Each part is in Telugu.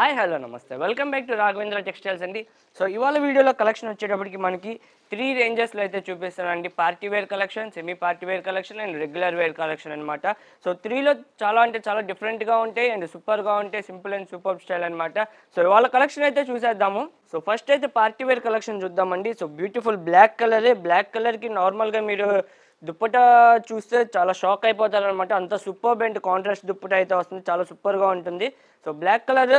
హాయ్ హలో నమస్తే welcome back to Raghavendra textiles అండి. సో ఇవాళ వీడియోలో కలెక్షన్ వచ్చేటప్పటికి మనకి 3 రేంజెస్లో అయితే చూపిస్తానండి. Party wear collection, semi party wear collection and regular wear collection అనమాట. సో 3లో చాలా అంటే చాలా డిఫరెంట్గా ఉంటాయి అండ్ సూపర్గా ఉంటాయి, సింపుల్ అండ్ సూపర్ స్టైల్ అనమాట. సో ఇవాళ కలెక్షన్ అయితే చూసేద్దాము. సో ఫస్ట్ అయితే పార్టీ వేర్ కలెక్షన్ చూద్దామండి. సో బ్యూటిఫుల్ బ్లాక్ కలర్కి నార్మల్గా మీరు దుప్పటా చూస్తే చాలా షాక్ అయిపోతారు అనమాట. అంత సూపర్బ్ అండ్ కాంట్రాస్ట్ దుప్పట అయితే వస్తుంది, చాలా సూపర్గా ఉంటుంది. So black colour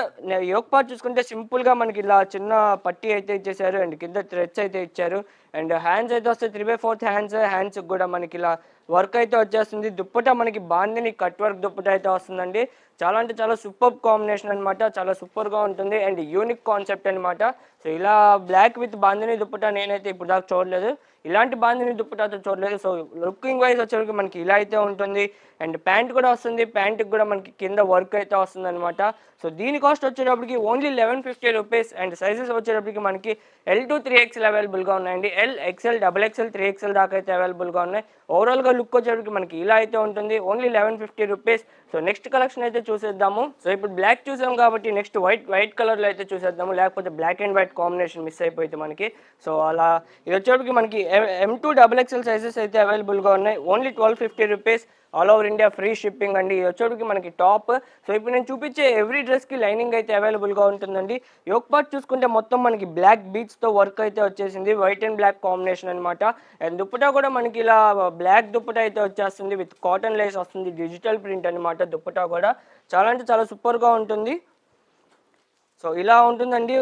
yoke part చూసుకుంటే సింపుల్గా మనకి ఇలా చిన్న పట్టీ అయితే ఇచ్చేసారు అండ్ కింద థ్రెడ్స్ అయితే ఇచ్చారు అండ్ హ్యాండ్స్ అయితే వస్తే 3/4 హ్యాండ్స్ కూడా మనకి ఇలా వర్క్ అయితే వచ్చేస్తుంది. దుప్పట మనకి బాందిని కట్ వర్క్ దుప్పట అయితే వస్తుందండి. చాలా అంటే చాలా సూపర్ కాంబినేషన్ అనమాట, చాలా సూపర్గా ఉంటుంది అండ్ యూనిక్ కాన్సెప్ట్ అనమాట. సో ఇలా బ్లాక్ విత్ బాందిని దుప్పట నేనైతే ఇప్పుడు దాకా చూడలేదు, ఇలాంటి బాందిని దుప్పటాతో చూడలేదు. సో లుకింగ్ వైజ్ వచ్చేసరికి మనకి ఇలా అయితే ఉంటుంది అండ్ ప్యాంట్ కూడా వస్తుంది, ప్యాంట్కి కూడా మనకి కింద వర్క్ అయితే వస్తుంది అనమాట. సో దీని కాస్ట్ వచ్చేటప్పటికి ఓన్లీ 1150 రూపీస్ అండ్ సైజెస్ వచ్చేటప్పటికి మనకి L to 3XL అవైలబుల్గా ఉన్నాయండి. L, XL, XXL, 3XL దాకా అయితే అవైలబుల్గా ఉన్నాయి. ఓవరాల్గా లుక్ వచ్చేటప్పటికి మనకి ఇలా అయితే ఉంటుంది, only 1150 rupees. So next collection అయితే చూసేద్దాము. సో ఇప్పుడు బ్లాక్ చూసాం కాబట్టి నెక్స్ట్ వైట్ కలర్లో అయితే చూసేద్దాము, లేకపోతే black and white combination miss అయిపోయింది మనకి. సో అలా ఇది వచ్చేటప్పటికి మనకి M2 XXL సైజెస్ అయితే అవైలబుల్గా ఉన్నాయి, only 1250 rupees. All over India free shipping అండి. ఇది వచ్చేటికి మనకి టాప్. సో ఇప్పుడు నేను చూపించే ఎవ్రీ డ్రెస్కి లైనింగ్ అయితే అవైలబుల్గా ఉంటుందండి. యోక్ పార్ట్ చూసుకుంటే మొత్తం మనకి బ్లాక్ బీట్స్తో వర్క్ అయితే వచ్చేసింది, వైట్ అండ్ బ్లాక్ కాంబినేషన్ అనమాట. అండ్ దుప్పటా కూడా మనకి ఇలా బ్లాక్ దుప్పటా అయితే వచ్చేస్తుంది విత్ కాటన్ లేస్ వస్తుంది, డిజిటల్ ప్రింట్ అనమాట. దుప్పటా కూడా చాలా అంటే చాలా సూపర్గా ఉంటుంది. సో ఇలా ఉంటుందండి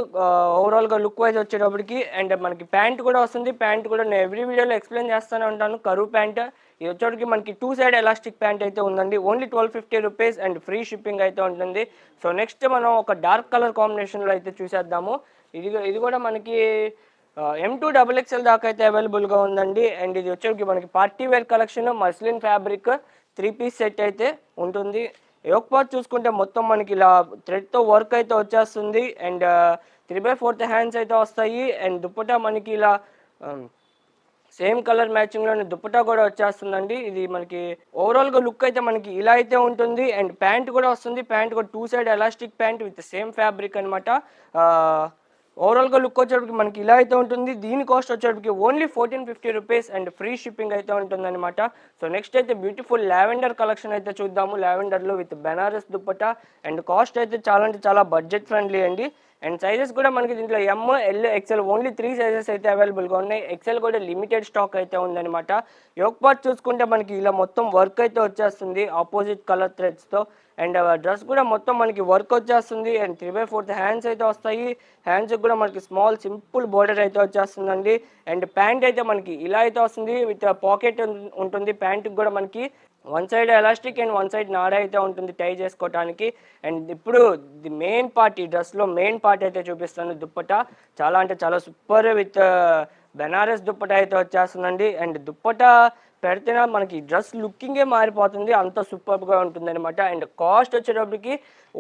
ఓవరాల్గా లుక్ వైజ్ వచ్చేటప్పటికి. అండ్ మనకి ప్యాంట్ కూడా వస్తుంది, ప్యాంట్ కూడా నేను ఎవ్రీ వీడియోలో ఎక్స్ప్లెయిన్ చేస్తూనే ఉంటాను. కరువు ప్యాంట్ ఇది వచ్చేటికి మనకి 2 సైడ్ ఎలాస్టిక్ ప్యాంట్ అయితే ఉందండి, only 1250 rupees and free shipping అయితే ఉంటుంది. సో నెక్స్ట్ మనం ఒక డార్క్ కలర్ కాంబినేషన్లో అయితే చూసేద్దాము. ఇది కూడా మనకి M2 XXL దాకా అయితే అవైలబుల్గా ఉందండి. అండ్ ఇది వచ్చేటికి మనకి party wear collection, muslin fabric 3 piece set అయితే ఉంటుంది. యోక్ పార్ట్ చూసుకుంటే మొత్తం మనకి ఇలా థ్రెడ్తో వర్క్ అయితే వచ్చేస్తుంది అండ్ 3/4 హ్యాండ్స్ అయితే వస్తాయి అండ్ దుప్పటా మనకి ఇలా సేమ్ కలర్ మ్యాచింగ్లోనే దుప్పటా కూడా వచ్చేస్తుందండి. ఇది మనకి ఓవరాల్గా లుక్ అయితే మనకి ఇలా అయితే ఉంటుంది అండ్ ప్యాంట్ కూడా వస్తుంది, ప్యాంట్ కూడా 2 side elastic pant with same fabric అనమాట. ఓవరాల్గా లుక్ వచ్చేటప్పటికి మనకి ఇలా అయితే ఉంటుంది. దీని కాస్ట్ వచ్చేటప్పటికి only 1450 rupees and free shipping అయితే ఉంటుంది అనమాట. సో నెక్స్ట్ అయితే బ్యూటిఫుల్ లావెండర్ కలెక్షన్ అయితే చూద్దాము. లావెండర్లో with Banaras dupatta and cost అయితే చాలా అంటే చాలా బడ్జెట్ ఫ్రెండ్లీ అండి. అండ్ సైజెస్ కూడా మనకి దీంట్లో M, L, XL only 3 sizes అయితే అవైలబుల్గా ఉన్నాయి. XL కూడా లిమిటెడ్ స్టాక్ అయితే ఉందన్నమాట. యోక్ పార్ట్ చూసుకుంటే మనకి ఇలా మొత్తం వర్క్ అయితే వచ్చేస్తుంది ఆపోజిట్ కలర్ థ్రెడ్స్తో అండ్ డ్రెస్ కూడా మొత్తం మనకి వర్క్ వచ్చేస్తుంది అండ్ 3/4 హ్యాండ్స్ అయితే వస్తాయి. హ్యాండ్స్కి కూడా మనకి స్మాల్ సింపుల్ బోర్డర్ అయితే వచ్చేస్తుందండి. అండ్ ప్యాంట్ అయితే మనకి ఇలా అయితే వస్తుంది విత్ పాకెట్ ఉంటుంది. ప్యాంట్కి కూడా మనకి 1 సైడ్ ఎలాస్టిక్ అండ్ 1 సైడ్ నాడ అయితే ఉంటుంది టై చేసుకోవడానికి. అండ్ ఇప్పుడు ది మెయిన్ పార్ట్, ఈ డ్రెస్లో మెయిన్ పార్ట్ అయితే చూపిస్తాను. దుప్పటా చాలా అంటే చాలా సూపర్ విత్ బెనారస్ దుప్పటా అయితే వచ్చేస్తుందండి. అండ్ దుప్పటా పెడితేనే మనకి డ్రెస్ లుకింగే మారిపోతుంది, అంత సూపర్గా ఉంటుంది అనమాట. అండ్ కాస్ట్ వచ్చేటప్పటికి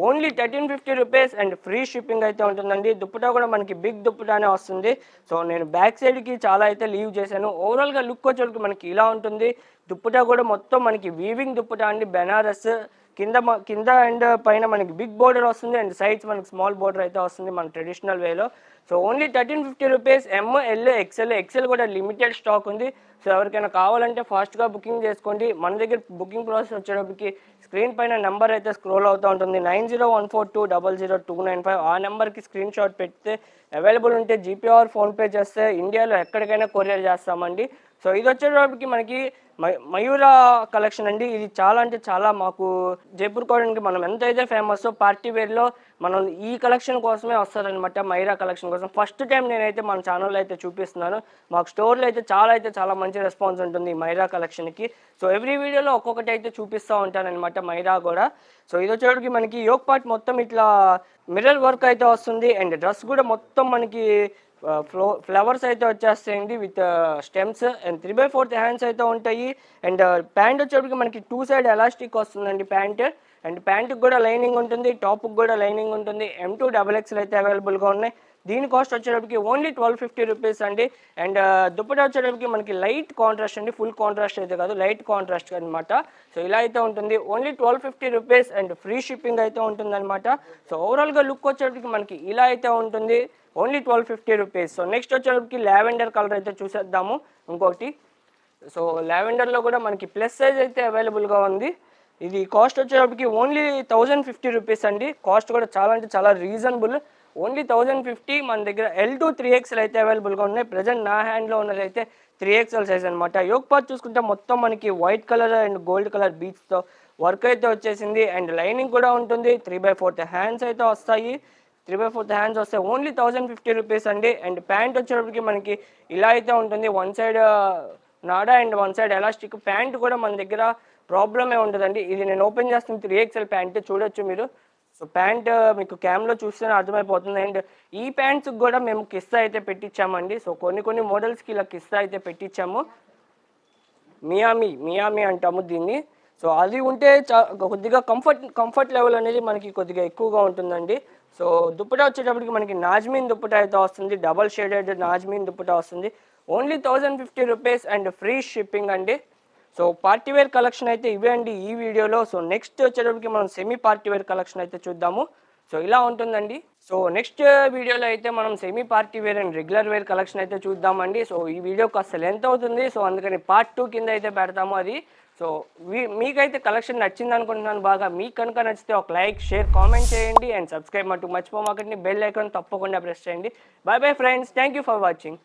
only 1350 rupees and free shipping అయితే ఉంటుందండి. దుప్పటా కూడా మనకి బిగ్ దుప్పటానే వస్తుంది. సో నేను బ్యాక్ సైడ్కి చాలా అయితే లీవ్ చేశాను. ఓవరాల్గా లుక్ వచ్చేటప్పటికి మనకి ఇలా ఉంటుంది. దుప్పటా కూడా మొత్తం మనకి వీవింగ్ దుప్పటా అండి, బెనారస్. కింద అండ్ పైన మనకి బిగ్ బోర్డర్ వస్తుంది అండ్ సైడ్స్ మనకి స్మాల్ బోర్డర్ అయితే వస్తుంది మన ట్రెడిషనల్ వేలో. So only 1350 rupees. M, L, XL కూడా లిమిటెడ్ స్టాక్ ఉంది. సో ఎవరికైనా కావాలంటే ఫాస్ట్గా బుకింగ్ చేసుకోండి. మన దగ్గర బుకింగ్ ప్రాసెస్ వచ్చేటప్పటికి స్క్రీన్ పైన నెంబర్ అయితే స్క్రోల్ అవుతూ ఉంటుంది, 9014200295. ఆ నెంబర్కి స్క్రీన్ షాట్ పెడితే అవైలబుల్ ఉంటే జీపే ఆర్ ఫోన్పే చేస్తే ఇండియాలో ఎక్కడికైనా కొరియర్ చేస్తామండి. సో ఇది వచ్చేటప్పటికి మనకి మయూరా కలెక్షన్ అండి. ఇది చాలా అంటే చాలా మాకు జైపూర్ కాటన్కి మనం ఎంతైతే ఫేమస్ పార్టీ వేర్లో మనం ఈ కలెక్షన్ కోసమే వస్తారనమాట, మయూరా కలెక్షన్ కోసం. ఫస్ట్ టైం నేనైతే మన ఛానల్లో అయితే చూపిస్తున్నాను. మాకు స్టోర్లో అయితే చాలా మంచి రెస్పాన్స్ ఉంటుంది ఈ మయూరా కలెక్షన్కి. సో ఎవ్రీ వీడియోలో ఒక్కొక్కటి అయితే చూపిస్తూ ఉంటానన్నమాట మయూరా కూడా. సో ఇది వచ్చేటికి మనకి యోక్ పార్ట్ మొత్తం ఇట్లా మిర్రర్ వర్క్ అయితే వస్తుంది అండ్ డ్రెస్ కూడా మొత్తం మనకి ఫ్లవర్స్ అయితే వచ్చేస్తాయండి విత్ స్టెమ్స్ అండ్ 3/4 హ్యాండ్స్ అయితే ఉంటాయి. అండ్ ప్యాంట్ వచ్చేటప్పటికి మనకి 2 సైడ్ ఎలాస్టిక్ వస్తుందండి ప్యాంట్. అండ్ ప్యాంట్కి కూడా లైనింగ్ ఉంటుంది, టాప్కి కూడా లైనింగ్ ఉంటుంది. M2 XXL అయితే అవైలబుల్గా ఉన్నాయి. దీని కాస్ట్ వచ్చేటప్పటికి ఓన్లీ 1250 రూపీస్ అండి. అండ్ దుప్పటా వచ్చేటప్పటికి మనకి లైట్ కాంట్రాస్ట్ అండి, ఫుల్ కాంట్రాస్ట్ అయితే కాదు, లైట్ కాంట్రాస్ట్ అనమాట. సో ఇలా అయితే ఉంటుంది, only 1250 rupees and free shipping అయితే ఉంటుందన్నమాట. సో ఓవరాల్గా లుక్ వచ్చేటప్పటికి మనకి ఇలా అయితే ఉంటుంది, ఓన్లీ 1250 రూపీస్. సో నెక్స్ట్ వచ్చేటప్పటికి లావెండర్ కలర్ అయితే చూసేద్దాము ఇంకొకటి. సో లావెండర్లో కూడా మనకి ప్లస్ సైజ్ అయితే అవైలబుల్గా ఉంది. ఇది కాస్ట్ వచ్చేటప్పటికి ఓన్లీ 1050 రూపీస్ అండి. కాస్ట్ కూడా చాలా అంటే చాలా రీజనబుల్, ఓన్లీ 1050. మన దగ్గర L2 3XL అయితే అవైలబుల్గా ఉన్నాయి. ప్రజెంట్ నా హ్యాండ్లో ఉన్నది అయితే 3XL సైజ్ అనమాట. యోక్ పార్ట్ చూసుకుంటే మొత్తం మనకి white colour and gold colour బీట్స్తో వర్క్ అయితే వచ్చేసింది. అండ్ లైనింగ్ కూడా ఉంటుంది. 3/4 హ్యాండ్స్ అయితే వస్తాయి. 3/4 హ్యాండ్స్ వస్తాయి, ఓన్లీ 1050 రూపీస్ అండి. అండ్ ప్యాంట్ వచ్చేటప్పటికి మనకి ఇలా అయితే ఉంటుంది, వన్ సైడ్ నాడా and one side elastic. Pant కూడా మన దగ్గర ప్రాబ్లమే ఉండదండి. ఇది నేను ఓపెన్ చేస్తున్న 3XL ప్యాంట్ చూడొచ్చు మీరు. సో ప్యాంట్ మీకు క్యామ్లో చూస్తేనే అర్థమైపోతుంది. అండ్ ఈ ప్యాంట్స్కి కూడా మేము కిస్తా అయితే పెట్టించామండి. సో కొన్ని మోడల్స్కి ఇలా కిస్తా అయితే పెట్టించాము. మియామి అంటాము దీన్ని. సో అది ఉంటే కొద్దిగా కంఫర్ట్ లెవెల్ అనేది మనకి కొద్దిగా ఎక్కువగా ఉంటుందండి. సో దుప్పటా వచ్చేటప్పటికి మనకి నాజ్మీన్ దుప్పటా అయితే వస్తుంది, డబల్ షేడెడ్ నాజ్మీన్ దుప్పటా వస్తుంది, only 1050 rupees and free shipping అండి. సో పార్టీవేర్ కలెక్షన్ అయితే ఇవే అండి ఈ వీడియోలో. సో నెక్స్ట్ వచ్చేటప్పటికి మనం సెమీ పార్టీవేర్ కలెక్షన్ అయితే చూద్దాము. సో ఇలా ఉంటుందండి. సో నెక్స్ట్ వీడియోలో అయితే మనం semi party wear and regular wear collection అయితే చూద్దామండి. సో ఈ వీడియో కాస్త లెంత్ అవుతుంది, సో అందుకని పార్ట్ 2 కింద అయితే పెడతాము అది. సో మీకైతే కలెక్షన్ నచ్చింది అనుకుంటున్నాను బాగా. మీకు కనుక నచ్చితే ఒక లైక్, షేర్, కామెంట్ చేయండి. అండ్ సబ్స్క్రైబ్ మటుకు మర్చిపోమాకండి. బెల్ ఐకాన్ తప్పకుండా ప్రెస్ చేయండి. By bye friends, thank you for watching.